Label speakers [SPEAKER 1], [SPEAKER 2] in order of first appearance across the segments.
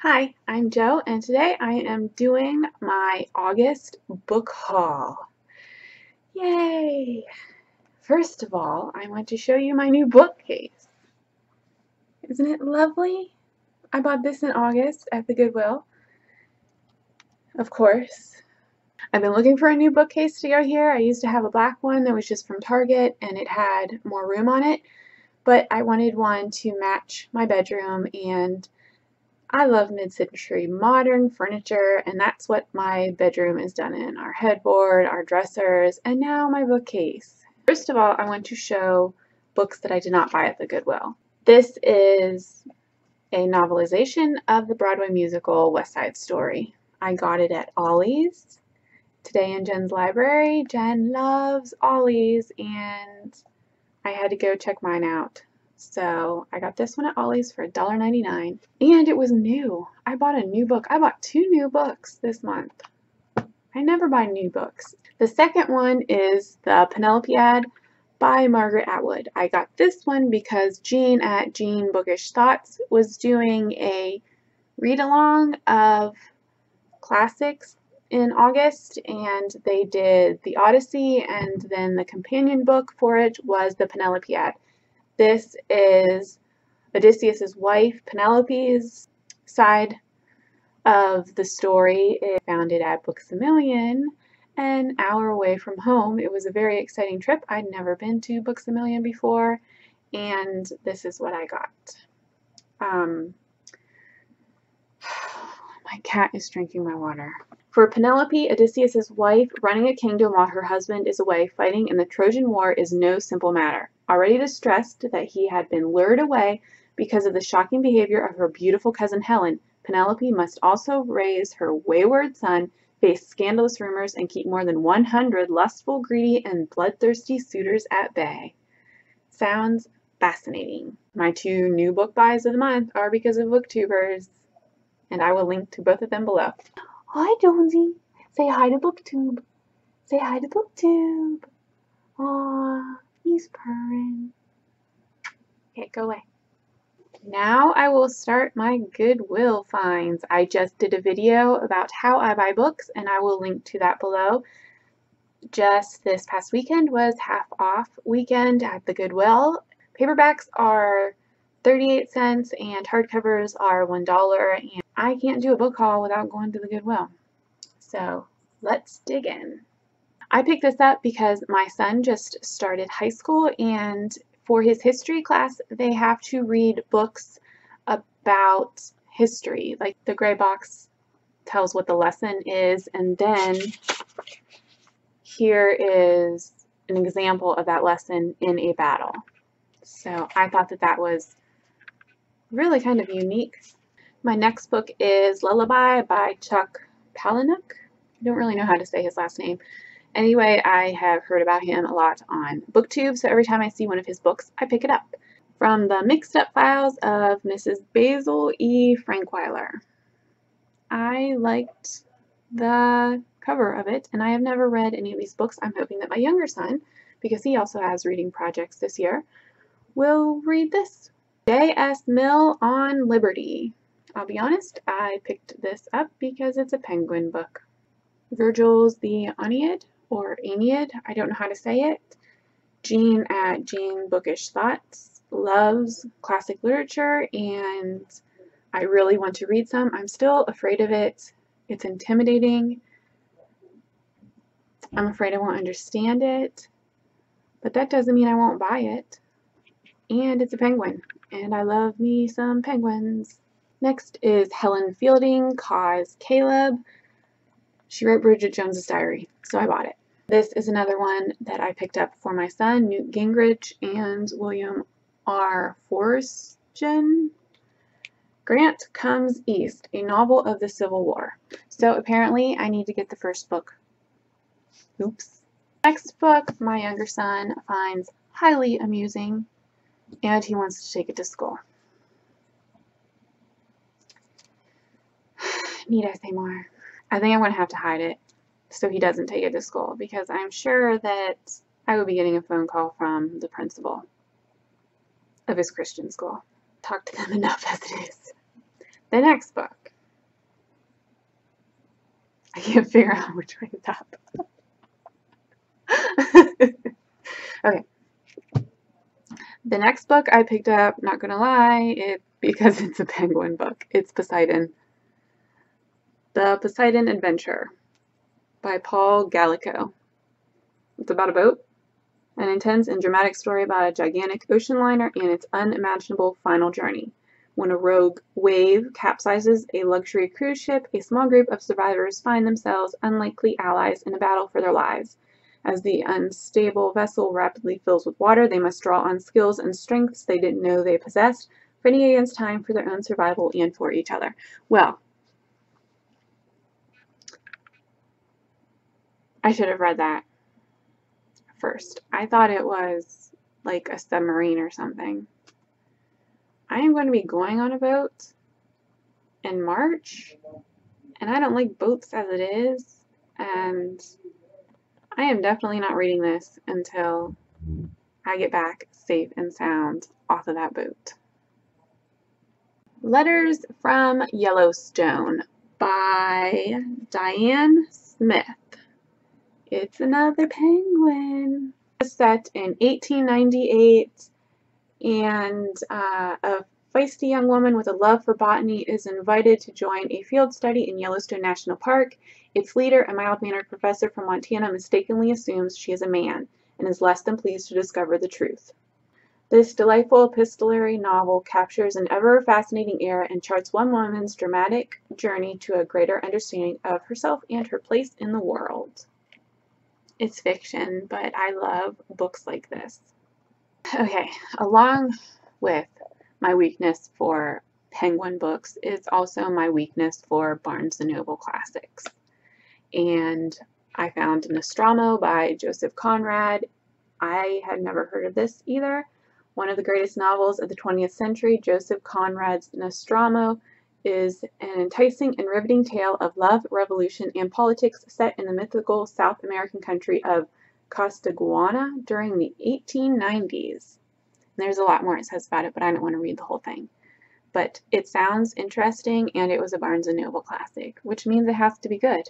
[SPEAKER 1] Hi, I'm Jo, and today I am doing my August book haul. Yay! First of all, I want to show you my new bookcase. Isn't it lovely? I bought this in August at the Goodwill, of course. I've been looking for a new bookcase to go here. I used to have a black one that was just from Target, and it had more room on it, but I wanted one to match my bedroom, and I love mid-century modern furniture, and that's what my bedroom is done in. Our headboard, our dressers, and now my bookcase. First of all, I want to show books that I did not buy at the Goodwill. This is a novelization of the Broadway musical West Side Story. I got it at Ollie's. Today in Jen's library. Jen loves Ollie's, and I had to go check mine out. So I got this one at Ollie's for $1.99, and it was new. I bought a new book. I bought 2 new books this month. I never buy new books. The second one is the Penelope by Margaret Atwood. I got this one because Jean at BookishThoughts was doing a read-along of classics in August, and they did the Odyssey, and then the companion book for it was the Penelope. This is Odysseus's wife, Penelope's side of the story. It founded at Books-A-Million, an hour away from home. It was a very exciting trip. I'd never been to Books-A-Million before, and this is what I got. My cat is drinking my water. For Penelope, Odysseus's wife, running a kingdom while her husband is away fighting in the Trojan War is no simple matter. Already distressed that he had been lured away because of the shocking behavior of her beautiful cousin Helen, Penelope must also raise her wayward son, face scandalous rumors, and keep more than 100 lustful, greedy, and bloodthirsty suitors at bay. Sounds fascinating. My 2 new book buys of the month are because of booktubers, and I will link to both of them below. Hi, Jonesy. Say hi to BookTube. Say hi to BookTube. Aw, he's purring. Okay, go away. Now I will start my Goodwill finds. I just did a video about how I buy books, and I will link to that below. Just this past weekend was half off weekend at the Goodwill. Paperbacks are 38 cents and hardcovers are $1, and I can't do a book haul without going to the Goodwill. So let's dig in. I picked this up because my son just started high school, and for his history class they have to read books about history. Like the gray box tells what the lesson is, and then here is an example of that lesson in a battle. So I thought that that was really kind of unique. My next book is Lullaby by Chuck Palahniuk. I don't really know how to say his last name. Anyway, I have heard about him a lot on BookTube, so every time I see one of his books, I pick it up. From the Mixed Up Files of Mrs. Basil E. Frankweiler. I liked the cover of it, and I have never read any of these books. I'm hoping that my younger son, because he also has reading projects this year, will read this. J.S. Mill on Liberty. I'll be honest, I picked this up because it's a Penguin book. Virgil's The Aeneid, or Aeneid, I don't know how to say it. Jean at BookishThoughts loves classic literature, and I really want to read some. I'm still afraid of it. It's intimidating. I'm afraid I won't understand it, but that doesn't mean I won't buy it. And it's a penguin, and I love me some penguins. Next is Helen Fielding, Cause Caleb. She wrote Bridget Jones's Diary, so I bought it. This is another one that I picked up for my son, Newt Gingrich and William R. Forstchen. Grant Comes East, a novel of the Civil War. So apparently I need to get the first book. Oops. Next book my younger son finds highly amusing, and he wants to take it to school. Need I say more? I think I'm going to have to hide it so he doesn't take it to school, because I'm sure that I will be getting a phone call from the principal of his Christian school. Talk to them enough as it is. The next book I can't figure out which way is up. Okay. The next book I picked up, not gonna lie, because it's a penguin book. It's Poseidon. The Poseidon Adventure by Paul Gallico. It's about a boat, an intense and dramatic story about a gigantic ocean liner and its unimaginable final journey. When a rogue wave capsizes a luxury cruise ship, a small group of survivors find themselves unlikely allies in a battle for their lives. As the unstable vessel rapidly fills with water, they must draw on skills and strengths they didn't know they possessed, fighting against time for their own survival and for each other. Well, I should have read that first. I thought it was like a submarine or something. I am going to be going on a boat in March, and I don't like boats as it is, and I am definitely not reading this until I get back safe and sound off of that boat. Letters from Yellowstone by Diane Smith. It's another penguin. It's set in 1898, and a feisty young woman with a love for botany is invited to join a field study in Yellowstone National Park. Its leader, a mild-mannered professor from Montana, mistakenly assumes she is a man and is less than pleased to discover the truth. This delightful epistolary novel captures an ever-fascinating era and charts one woman's dramatic journey to a greater understanding of herself and her place in the world. It's fiction, but I love books like this. Okay, along with my weakness for penguin books is also my weakness for Barnes & Noble classics. And I found Nostromo by Joseph Conrad. I had never heard of this either. One of the greatest novels of the 20th century, Joseph Conrad's Nostromo is an enticing and riveting tale of love, revolution, and politics set in the mythical South American country of Costaguana during the 1890s. And there's a lot more it says about it, but I don't want to read the whole thing. But it sounds interesting, and it was a Barnes & Noble classic, which means it has to be good.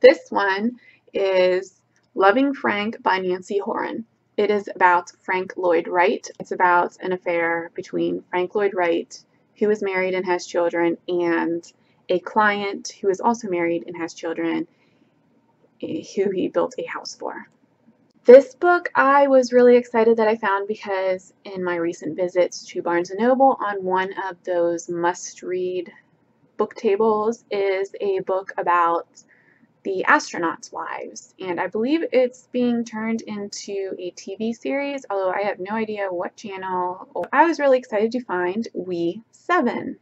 [SPEAKER 1] This one is Loving Frank by Nancy Horan. It is about Frank Lloyd Wright. It's about an affair between Frank Lloyd Wright, who is married and has children, and a client who is also married and has children, who he built a house for. This book I was really excited that I found because in my recent visits to Barnes & Noble, on one of those must-read book tables is a book about the astronauts' wives, and I believe it's being turned into a TV series, although I have no idea what channel. I was really excited to find We 7,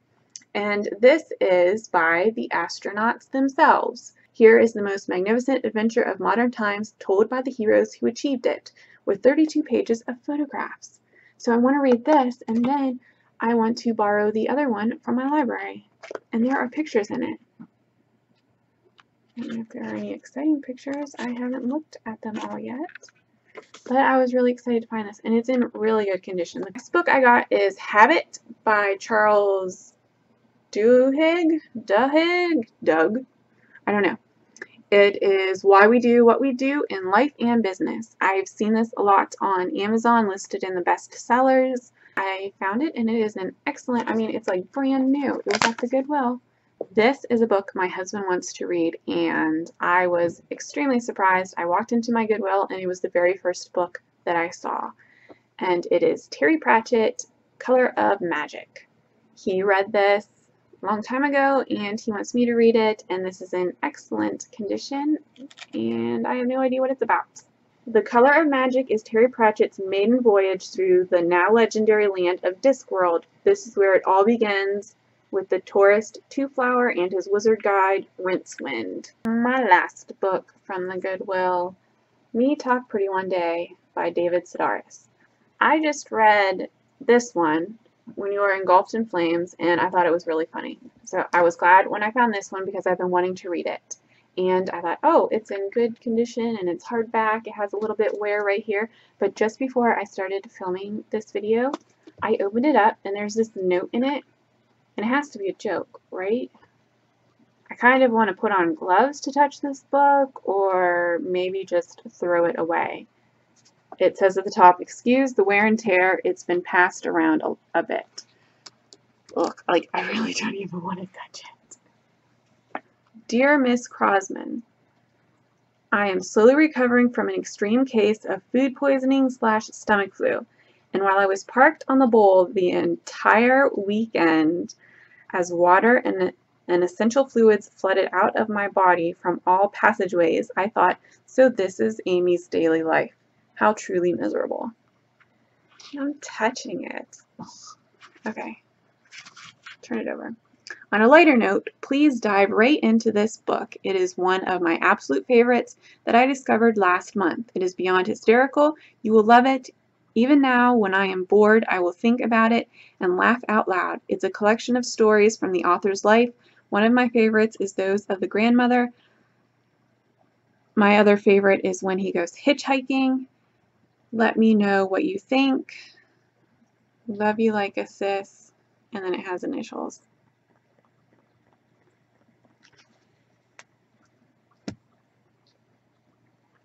[SPEAKER 1] and this is by the astronauts themselves. Here is the most magnificent adventure of modern times told by the heroes who achieved it, with 32 pages of photographs. So I want to read this, and then I want to borrow the other one from my library, and there are pictures in it. I don't know if there are any exciting pictures. I haven't looked at them all yet, but I was really excited to find this, and it's in really good condition. The next book I got is Habit by Charles Duhigg? Doug? I don't know. It is Why We Do What We Do in Life and Business. I've seen this a lot on Amazon, listed in the bestsellers. I found it, and it is an excellent, it's like brand new. It was at the Goodwill. This is a book my husband wants to read, and I was extremely surprised. I walked into my Goodwill, and it was the very first book that I saw. And it is Terry Pratchett, Color of Magic. He read this a long time ago, and he wants me to read it, and this is in excellent condition, and I have no idea what it's about. The Color of Magic is Terry Pratchett's maiden voyage through the now legendary land of Discworld. This is where it all begins, with the tourist Two-Flower and his wizard guide, Rincewind. My last book from the Goodwill, Me Talk Pretty One Day by David Sedaris. I just read this one, When You Are Engulfed in Flames, and I thought it was really funny. So I was glad when I found this one because I've been wanting to read it. And I thought, oh, it's in good condition and it's hardback. It has a little bit wear right here. But just before I started filming this video, I opened it up and there's this note in it. And it has to be a joke, right? I kind of want to put on gloves to touch this book, or maybe just throw it away. It says at the top, excuse the wear and tear, it's been passed around a bit. Look, like, I really don't even want to touch it. Dear Miss Crosman, I am slowly recovering from an extreme case of food poisoning / stomach flu, and while I was parked on the bowl the entire weekend as water and essential fluids flooded out of my body from all passageways, I thought, so this is Amy's daily life. How truly miserable. I'm touching it. Okay, turn it over. On a lighter note, please dive right into this book. It is one of my absolute favorites that I discovered last month. It is beyond hysterical. You will love it. Even now, when I am bored, I will think about it and laugh out loud. It's a collection of stories from the author's life. One of my favorites is those of the grandmother. My other favorite is when he goes hitchhiking. Let me know what you think. Love you like a sis. And then it has initials.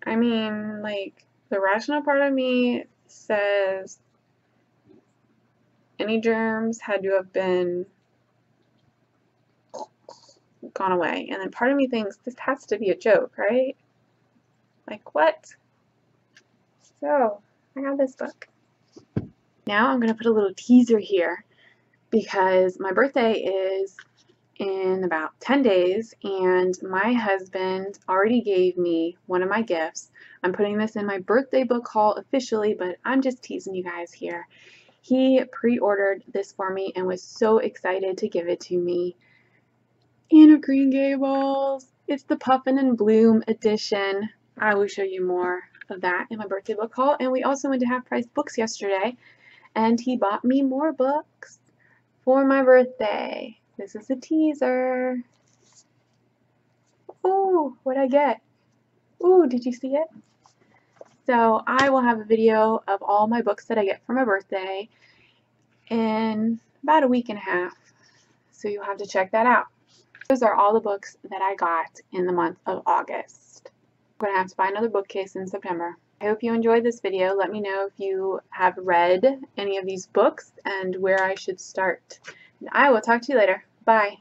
[SPEAKER 1] I mean, like, the rational part of me says any germs had to have been gone away. And then part of me thinks this has to be a joke, right? Like, what? So, I got this book. Now I'm going to put a little teaser here because my birthday is in about 10 days and my husband already gave me one of my gifts. I'm putting this in my birthday book haul officially, but I'm just teasing you guys here. He pre-ordered this for me and was so excited to give it to me. Anne of Green Gables. It's the Puffin and Bloom edition. I will show you more of that in my birthday book haul. And we also went to Half Price Books yesterday, and he bought me more books for my birthday. This is a teaser. Oh, what'd I get? Oh, did you see it? So I will have a video of all my books that I get for my birthday in about a week and a half. So you'll have to check that out. Those are all the books that I got in the month of August. I'm going to have to buy another bookcase in September. I hope you enjoyed this video. Let me know if you have read any of these books and where I should start. And I will talk to you later. Bye.